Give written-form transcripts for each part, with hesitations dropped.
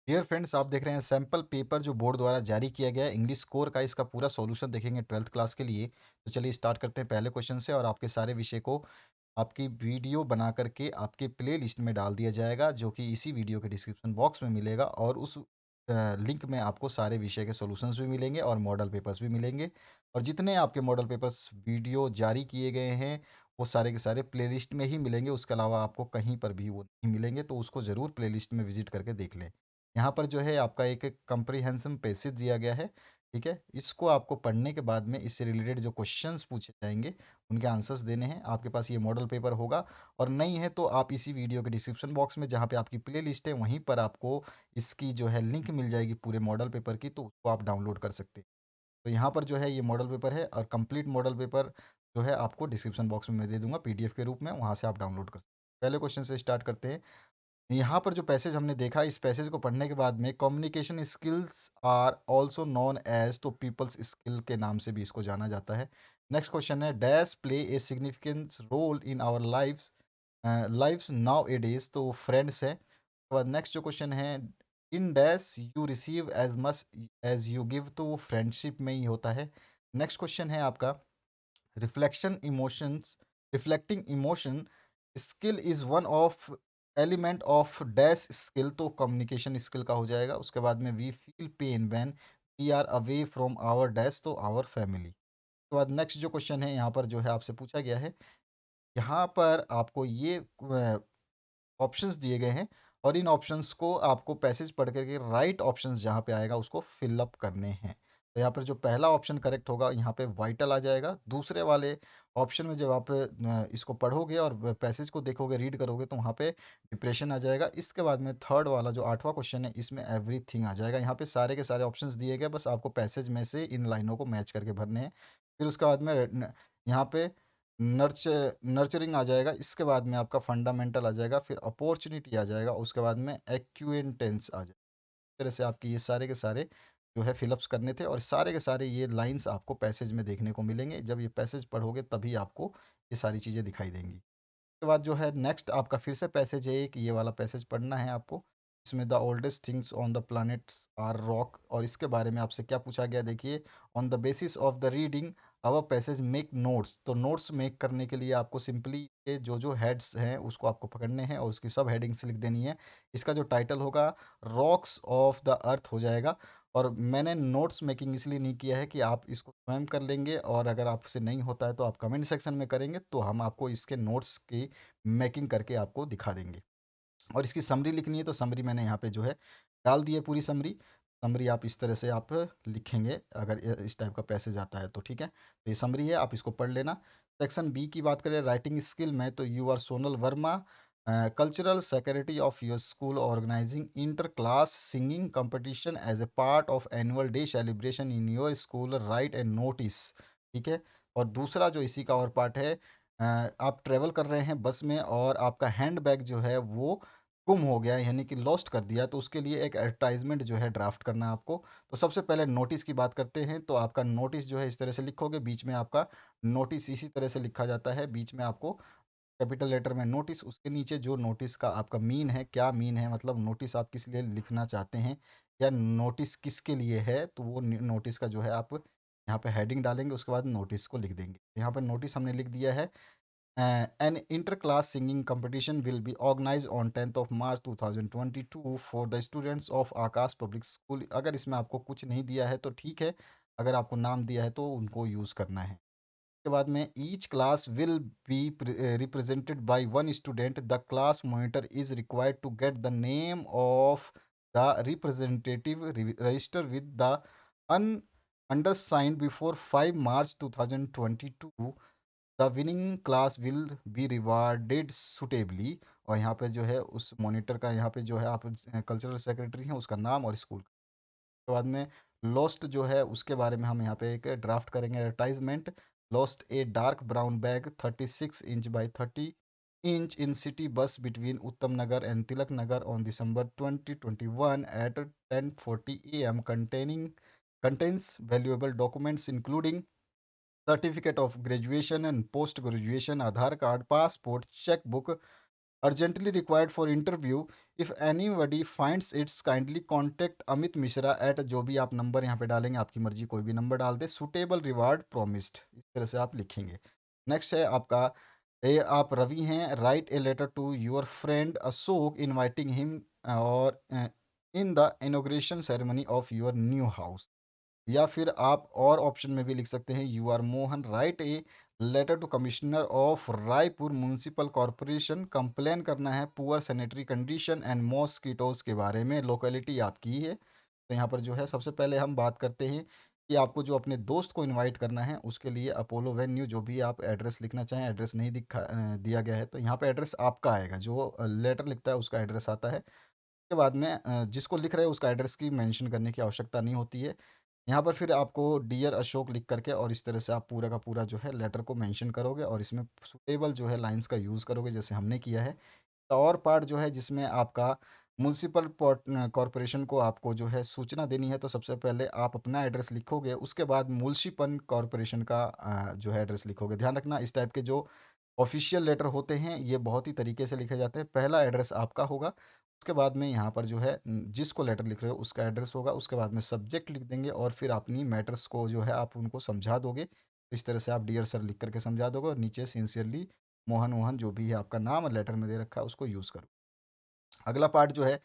Dear friends, आप देख रहे हैं सैंपल पेपर जो बोर्ड द्वारा जारी किया गया है इंग्लिश कोर का। इसका पूरा सॉल्यूशन देखेंगे 12th क्लास के लिए। तो चलिए स्टार्ट करते हैं पहले क्वेश्चन से। और आपके सारे विषय को आपकी वीडियो बना करके आपके प्ले लिस्ट में डाल दिया जाएगा, जो कि इसी वीडियो के डिस्क्रिप्शन बॉक्स में मिलेगा। और उस लिंक में आपको सारे विषय के सॉल्यूशंस भी मिलेंगे और मॉडल पेपर्स भी मिलेंगे। और जितने आपके मॉडल पेपर्स वीडियो जारी किए गए हैं वो सारे के सारे प्लेलिस्ट में ही मिलेंगे। उसके अलावा आपको कहीं पर भी वो नहीं मिलेंगे, तो उसको ज़रूर प्लेलिस्ट में विजिट करके देख लें। यहाँ पर जो है आपका एक कंप्रीहेंसिव पैसेज दिया गया है, ठीक है। इसको आपको पढ़ने के बाद में इससे रिलेटेड जो क्वेश्चंस पूछे जाएंगे उनके आंसर्स देने हैं। आपके पास ये मॉडल पेपर होगा, और नहीं है तो आप इसी वीडियो के डिस्क्रिप्शन बॉक्स में जहाँ पे आपकी प्ले लिस्ट है वहीं पर आपको इसकी जो है लिंक मिल जाएगी पूरे मॉडल पेपर की, तो उसको आप डाउनलोड कर सकते हैं। तो यहाँ पर जो है ये मॉडल पेपर है, और कंप्लीट मॉडल पेपर जो है आपको डिस्क्रिप्शन बॉक्स में मैं दे दूंगा पीडीएफ के रूप में, वहाँ से आप डाउनलोड कर सकते हैं। पहले क्वेश्चन से स्टार्ट करते हैं। यहाँ पर जो पैसेज हमने देखा, इस पैसेज को पढ़ने के बाद में communication skills are also known as, तो पीपल्स स्किल के नाम से भी इसको जाना जाता है। नेक्स्ट क्वेश्चन है, dash play a significant role in our life nowadays, तो फ्रेंड्स है। और नेक्स्ट जो क्वेश्चन है, in dash you receive as much as you give, तो वो फ्रेंडशिप में ही होता है। नेक्स्ट क्वेश्चन है आपका, reflection emotions reflecting emotion skill is one of element of dash skill, तो कम्युनिकेशन स्किल का हो जाएगा। उसके बाद में we feel pain when we are away from our dash, तो आवर फैमिली। उसके बाद नेक्स्ट जो क्वेश्चन है यहाँ पर जो है आपसे पूछा गया है, यहाँ पर आपको ये ऑप्शंस दिए गए हैं, और इन ऑप्शंस को आपको पैसेज पढ़ करके राइट ऑप्शंस जहाँ पे आएगा उसको फिलअप करने हैं। तो यहाँ पर जो पहला ऑप्शन करेक्ट होगा यहाँ पे वाइटल आ जाएगा। दूसरे वाले ऑप्शन में जब आप इसको पढ़ोगे और पैसेज को देखोगे, रीड करोगे, तो वहाँ पे डिप्रेशन आ जाएगा। इसके बाद में थर्ड वाला जो आठवां क्वेश्चन है, इसमें एवरीथिंग आ जाएगा। यहाँ पे सारे के सारे ऑप्शंस दिए गए, बस आपको पैसेज में से इन लाइनों को मैच करके भरने हैं। फिर उसके बाद में यहाँ पे नर्च नर्चरिंग आ जाएगा। इसके बाद में आपका फंडामेंटल आ जाएगा, फिर अपॉर्चुनिटी आ जाएगा, उसके बाद में एक्विएंटेंस आ जाएगा। इस तरह से आपके ये सारे के सारे जो है फिलअप्स करने थे, और सारे के सारे ये लाइंस आपको पैसेज में देखने को मिलेंगे। जब ये पैसेज पढ़ोगे तभी आपको ये सारी चीज़ें दिखाई देंगी। उसके बाद जो है नेक्स्ट आपका फिर से पैसेज है एक, ये वाला पैसेज पढ़ना है आपको। इसमें the oldest things on the planets are rock, और इसके बारे में आपसे क्या पूछा गया देखिए। On the basis of the reading our passage make notes, तो नोट्स मेक करने के लिए आपको सिंपली ये जो जो हेड्स हैं उसको आपको पकड़ने हैं और उसकी सब हेडिंग्स लिख देनी है। इसका जो टाइटल होगा रॉक्स ऑफ द अर्थ हो जाएगा। और मैंने नोट्स मेकिंग इसलिए नहीं किया है कि आप इसको स्वयं कर लेंगे, और अगर आपसे नहीं होता है तो आप कमेंट सेक्शन में करेंगे, तो हम आपको इसके नोट्स की मेकिंग करके आपको दिखा देंगे। और इसकी समरी लिखनी है, तो समरी मैंने यहाँ पे जो है डाल दी है पूरी समरी। समरी आप इस तरह से आप लिखेंगे अगर इस टाइप का पैसेज आता है तो, ठीक है। तो ये समरी है, आप इसको पढ़ लेना। सेक्शन बी की बात करें राइटिंग स्किल में, तो you are Sonal Verma, cultural secretary of your school organising inter class singing competition as a part of annual day celebration in your school, write and notice, ठीक है। और दूसरा जो इसी का और पार्ट है, आप ट्रेवल कर रहे हैं बस में और आपका हैंड बैग जो है वो गुम हो गया है, यानी कि लॉस्ट कर दिया, तो उसके लिए एक एडवर्टाइजमेंट जो है ड्राफ्ट करना है आपको। तो सबसे पहले नोटिस की बात करते हैं। तो आपका नोटिस जो है इस तरह से लिखोगे, बीच में आपका नोटिस इसी तरह से लिखा जाता है, बीच में आपको कैपिटल लेटर में नोटिस, उसके नीचे जो नोटिस का आपका मीन है, क्या मीन है, मतलब नोटिस आप किस लिए लिखना चाहते हैं या नोटिस किसके लिए है, तो वो नोटिस का जो है आप यहाँ पे हेडिंग डालेंगे, उसके बाद नोटिस को लिख देंगे। यहाँ पर नोटिस हमने लिख दिया है, an inter-class singing competition will be organized on 10th of March 2022 for the students of Akash public school. अगर इसमें आपको कुछ नहीं दिया है तो ठीक है, अगर आपको नाम दिया है तो उनको यूज़ करना है। उसके बाद में each class will be represented by one student, the class monitor is required to get the name of the representative register with the un undersigned before 5 March 2022, the winning class will be rewarded suitably. और यहाँ पे जो है उस monitor का, यहाँ पे जो है आप कल्चरल सेक्रेटरी हैं, उसका नाम और स्कूल। के बाद में लॉस्ट जो है उसके बारे में हम यहाँ पे एक ड्राफ्ट करेंगे advertisement. Lost a dark brown bag 36 inch by 30 inch in city bus between Uttam Nagar and Tilak Nagar on December 2021 at 10:40 AM containing contains valuable documents including certificate of graduation and post graduation, Aadhaar card, passport, cheque book, urgently required for interview, if anybody finds its kindly contact Amit Mishra at, जो भी आप number यहाँ पे डालेंगे, आपकी मर्जी कोई भी नंबर डाल दे, सुटेबल रिवार्ड प्रोमिस्ड, इस तरह से आप लिखेंगे। नेक्स्ट है आपका, ए आप रवि हैं, write a letter to your friend Ashok inviting him और in the inauguration ceremony of your new house. या फिर आप और ऑप्शन में भी लिख सकते हैं, you are Mohan, write a letter to commissioner of Raipur municipal corporation, complain करना है poor sanitary condition and mosquitoes के बारे में, लोकेलिटी आपकी है। तो यहाँ पर जो है सबसे पहले हम बात करते हैं कि आपको जो अपने दोस्त को इनवाइट करना है उसके लिए अपोलो वेन्यू, जो भी आप एड्रेस लिखना चाहें, एड्रेस नहीं दिया गया है तो यहाँ पे एड्रेस आपका आएगा, जो लेटर लिखता है उसका एड्रेस आता है। उसके बाद में जिसको लिख रहे हैं उसका एड्रेस की मेंशन करने की आवश्यकता नहीं होती है। यहाँ पर फिर आपको डियर अशोक लिख करके और इस तरह से आप पूरा का पूरा जो है लेटर को मेंशन करोगे और इसमें सुटेबल जो है लाइंस का यूज़ करोगे जैसे हमने किया है। तो और पार्ट जो है जिसमें आपका म्युनिसिपल कॉरपोरेशन को आपको जो है सूचना देनी है, तो सबसे पहले आप अपना एड्रेस लिखोगे, उसके बाद मुंशीपन कॉरपोरेशन का जो है एड्रेस लिखोगे। ध्यान रखना इस टाइप के जो ऑफिशियल लेटर होते हैं ये बहुत ही तरीके से लिखे जाते हैं। पहला एड्रेस आपका होगा, उसके बाद में यहाँ पर जो है जिसको लेटर लिख रहे हो उसका एड्रेस होगा, उसके बाद में सब्जेक्ट लिख देंगे और फिर अपनी मैटर्स को जो है आप उनको समझा दोगे। इस तरह से आप डियर सर लिख करके समझा दोगे और नीचे सिंसियरली मोहन वोहन जो भी है आपका नाम लेटर में दे रखा है उसको यूज़ करो। अगला पार्ट जो है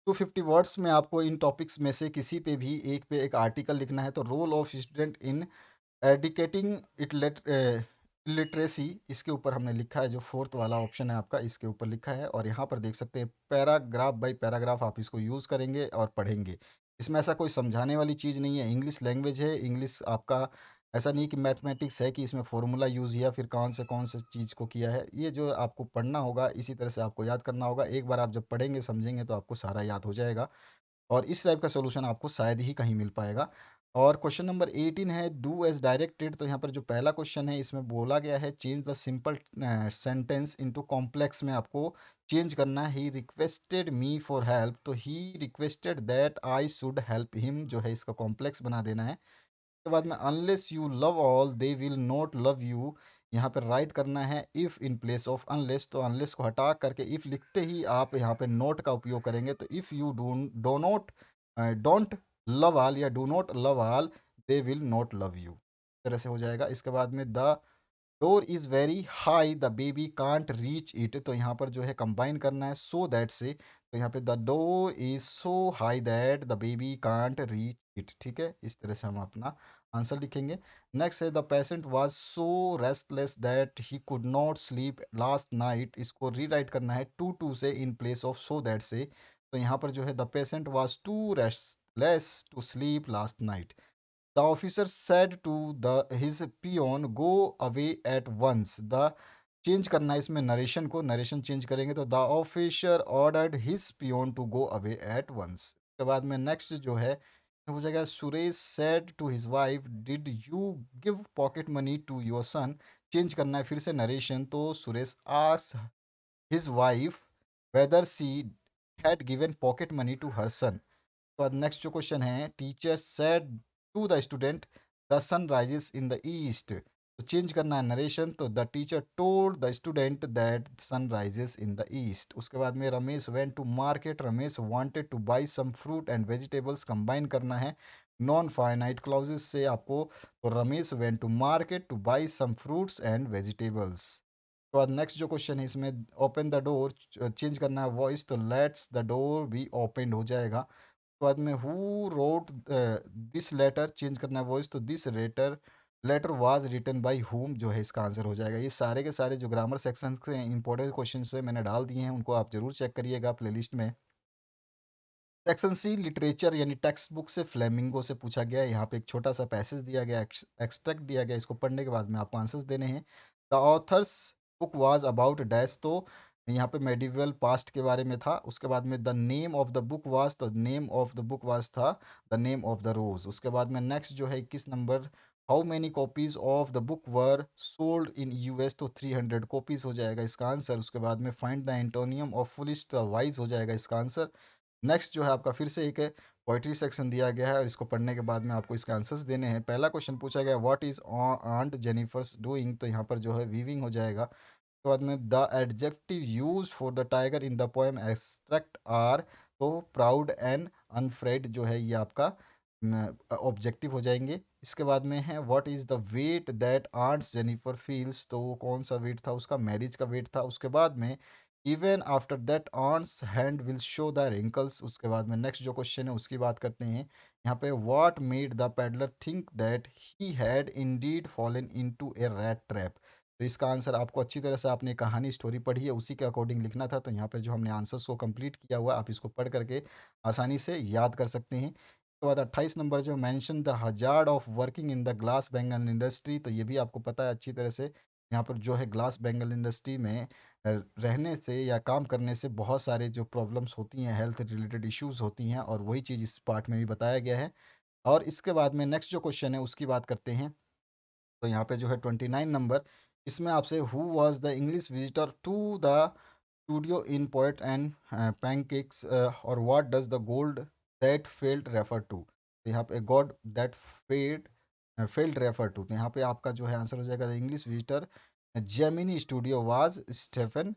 250 वर्ड्स में आपको इन टॉपिक्स में से किसी पे भी एक पे एक आर्टिकल लिखना है। तो role of student in educating literacy, इसके ऊपर हमने लिखा है, जो फोर्थ वाला ऑप्शन है आपका इसके ऊपर लिखा है। और यहाँ पर देख सकते हैं पैराग्राफ बाय पैराग्राफ आप इसको यूज़ करेंगे और पढ़ेंगे। इसमें ऐसा कोई समझाने वाली चीज़ नहीं है, इंग्लिश लैंग्वेज है, इंग्लिश आपका ऐसा नहीं कि मैथमेटिक्स है कि इसमें फॉर्मूला यूज़ किया फिर कौन से चीज़ को किया है। ये जो आपको पढ़ना होगा इसी तरह से आपको याद करना होगा। एक बार आप जब पढ़ेंगे समझेंगे तो आपको सारा याद हो जाएगा और इस टाइप का सॉल्यूशन आपको शायद ही कहीं मिल पाएगा। और क्वेश्चन नंबर 18 है डू एज डायरेक्टेड। तो यहाँ पर जो पहला क्वेश्चन है इसमें बोला गया है change the simple sentence into complex में आपको चेंज करना है। He requested me for help, तो he requested that I should help him जो है इसका कॉम्प्लेक्स बना देना है। उसके बाद में unless you love all they will not love you, यहाँ पर राइट करना है if in place of unless. तो अनलेस को हटा करके इफ़ लिखते ही आप यहाँ पे नोट का उपयोग करेंगे। तो if you do not don't love all या do not love all they will not love you, इस तरह से हो जाएगा। इसके बाद में the door is very high the baby can't reach it, तो यहाँ पर जो है कंबाइन करना है सो दैट से। तो यहाँ पे the door is so high that the baby can't reach it, ठीक है। इस तरह से हम अपना आंसर लिखेंगे। नेक्स्ट है the patient was so restless that he could not sleep last night, इसको रीराइट करना है टू से in place of so that से। तो यहाँ पर जो है the patient was too restless to sleep last night. The officer said to the his peon go away at once. The change करना है इसमें नरेशन को, नरेशन चेंज करेंगे तो the officer ordered his peon to go away at once. उसके बाद में next जो है हो जाएगा Suresh said to his wife did you give pocket money to your son. Change करना है फिर से नरेशन, तो Suresh asked his wife whether she had given pocket money to her son. तो नेक्स्ट जो क्वेश्चन है teacher said to the student the sun rises in the east. तो change करना है नरेशन, तो the teacher told the student that sun rises in the east. उसके बाद में Ramesh went to market, Ramesh wanted to buy some fruit and vegetables, combine करना है non finite clauses से आपको। तो Ramesh went to market to buy some fruits and vegetables. तो बाद नेक्स्ट जो क्वेश्चन है इसमें ओपन द डोर, चेंज करना है वॉइस, तो let's the door be open हो जाएगा। बाद में who wrote this letter, change करना है वॉइस, तो this letter letter was written by whom जो है इसका आंसर हो जाएगा। ये सारे के सारे जो ग्रामर सेक्शन के इंपॉर्टेंट क्वेश्चन है मैंने डाल दिए हैं, उनको आप जरूर चेक करिएगा प्लेलिस्ट में। सेक्शन सी लिटरेचर यानी टेक्स्ट बुक से फ्लेमिंगो से पूछा गया है। यहाँ पे एक छोटा सा पैसेज दिया गया, एक्सट्रैक्ट दिया गया, इसको पढ़ने के बाद में आपको आंसर्स देने हैं। The author's book was about dash, तो यहाँ पे मेडिवल पास्ट के बारे में था। उसके बाद में the name of the book was, तो name of the book was था the name of the rose. उसके बाद में नेक्स्ट जो है 21 number, how many copies of the book were sold in US, तो 300 कॉपीज हो जाएगा इसका आंसर। उसके बाद में find the antonym of foolish, the wise हो जाएगा इसका आंसर। नेक्स्ट जो है आपका फिर से एक पोइट्री सेक्शन दिया गया है और इसको पढ़ने के बाद में आपको इसके आंसर्स देने हैं। पहला क्वेश्चन पूछा गया what is aunt Jennifer's doing, तो यहाँ पर जो है वीविंग हो जाएगा। उसके बाद में the adjective use for the tiger in the poem extract are, तो प्राउड एंड अनफ्रेड जो है ये आपका ऑब्जेक्टिव हो जाएंगे। इसके बाद में है what is the weight that aunt's Jennifer feels, तो वो कौन सा वेट था, उसका मैरिज का वेट था। उसके बाद में even after that aunt's hand will show the wrinkles. उसके बाद में नेक्स्ट जो क्वेश्चन है उसकी बात करते हैं यहाँ पे, what made the peddler think that he had Indeed fallen into A rat trap. तो इसका आंसर आपको अच्छी तरह से आपने कहानी स्टोरी पढ़ी है उसी के अकॉर्डिंग लिखना था। तो यहाँ पे जो हमने आंसर्स को कंप्लीट किया हुआ आप इसको पढ़ करके आसानी से याद कर सकते हैं। उसके बाद 28 नंबर जो mention the hazard of working in the glass bangle industry, तो ये भी आपको पता है अच्छी तरह से। यहाँ पर जो है ग्लास बैंगल इंडस्ट्री में रहने से या काम करने से बहुत सारे जो प्रॉब्लम्स होती हैं, हेल्थ रिलेटेड इश्यूज होती हैं, और वही चीज़ इस पार्ट में भी बताया गया है। और इसके बाद में नेक्स्ट जो क्वेश्चन है उसकी बात करते हैं। तो यहाँ पे जो है 29 नंबर, इसमें आपसे who was the English visitor to the studio in poet and pancakes, और what does the gold that failed refer to. तो यहाँ पे god that failed failed refer to, तो यहाँ पे आपका जो है आंसर हो जाएगा English visitor Gemini studio was Stephen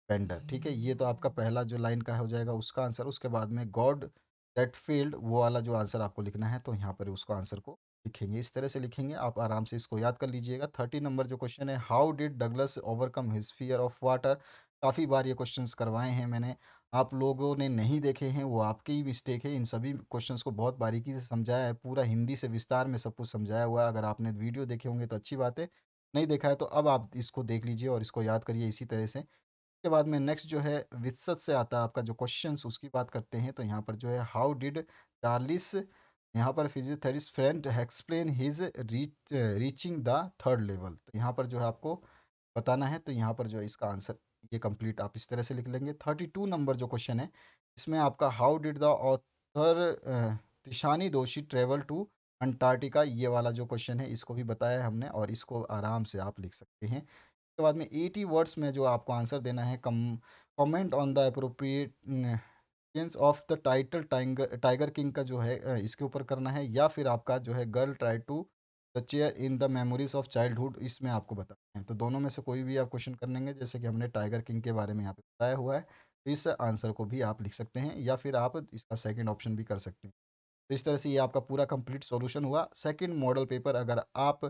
Spender. ठीक है, ये तो आपका पहला जो लाइन का हो जाएगा उसका आंसर। उसके बाद में गॉड दैट फील्ड वो वाला जो आंसर आपको लिखना है, तो यहाँ पर उसको आंसर को लिखेंगे, इस तरह से लिखेंगे। आप आराम से इसको याद कर लीजिएगा। 30 नंबर जो क्वेश्चन है, how did Douglas overcome his fear of water. काफ़ी बार ये क्वेश्चंस करवाए हैं मैंने, आप लोगों ने नहीं देखे हैं वो आपकी ही मिस्टेक है। इन सभी क्वेश्चंस को बहुत बारीकी से समझाया है, पूरा हिंदी से विस्तार में सब कुछ समझाया हुआ है। अगर आपने वीडियो देखे होंगे तो अच्छी बात है, नहीं देखा है तो अब आप इसको देख लीजिए और इसको याद करिए इसी तरह से। के बाद में नेक्स्ट जो है वित्सत से आता है आपका जो क्वेश्चंस, उसकी बात करते हैं। तो यहाँ पर जो है हाउ डिड चार्लिस, यहाँ पर physiotherapist friend explain his reaching the third level, तो यहाँ पर जो है आपको बताना है। तो यहाँ पर जो है इसका आंसर ये कंप्लीट आप इस तरह से लिख लेंगे। 32 नंबर जो क्वेश्चन है इसमें आपका how did the author Tishani दोषी ट्रेवल टू अंटार्कटिका, ये वाला जो क्वेश्चन है इसको भी बताया है हमने, और इसको आराम से आप लिख सकते हैं। उसके बाद में 80 वर्ड्स में जो आपको आंसर देना है, comment on the appropriateness of the title tiger tiger king का जो है इसके ऊपर करना है, या फिर आपका जो है girl try to the chair in the memories of childhood, इसमें आपको बताना है। तो दोनों में से कोई भी आप क्वेश्चन कर लेंगे, जैसे कि हमने टाइगर किंग के बारे में यहाँ पे बताया हुआ है, तो इस आंसर को भी आप लिख सकते हैं, या फिर आप इसका सेकंड ऑप्शन भी कर सकते हैं। तो इस तरह से ये आपका पूरा कंप्लीट सॉल्यूशन हुआ। सेकंड मॉडल पेपर अगर आप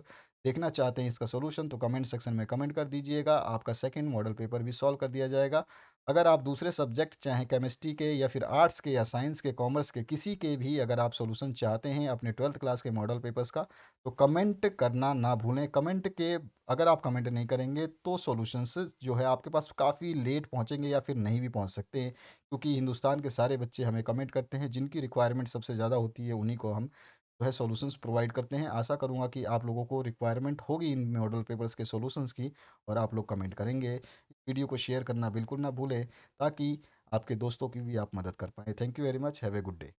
देखना चाहते हैं इसका सॉल्यूशन, तो कमेंट सेक्शन में कमेंट कर दीजिएगा, आपका सेकंड मॉडल पेपर भी सॉल्व कर दिया जाएगा। अगर आप दूसरे सब्जेक्ट चाहे केमिस्ट्री के या फिर आर्ट्स के या साइंस के, कॉमर्स के, किसी के भी अगर आप सॉल्यूशन चाहते हैं अपने 12th क्लास के मॉडल पेपर्स का, तो कमेंट करना ना भूलें। कमेंट के अगर आप कमेंट नहीं करेंगे तो सॉल्यूशंस जो है आपके पास काफ़ी लेट पहुंचेंगे या फिर नहीं भी पहुंच सकते हैं, क्योंकि हिंदुस्तान के सारे बच्चे हमें कमेंट करते हैं, जिनकी रिक्वायरमेंट सबसे ज़्यादा होती है उन्हीं को हम जो है सॉल्यूशंस प्रोवाइड करते हैं। आशा करूँगा कि आप लोगों को रिक्वायरमेंट होगी इन मॉडल पेपर्स के सॉल्यूशंस की, और आप लोग कमेंट करेंगे। वीडियो को शेयर करना बिल्कुल ना भूलें, ताकि आपके दोस्तों की भी आप मदद कर पाएँ। Thank you very much, have a good day.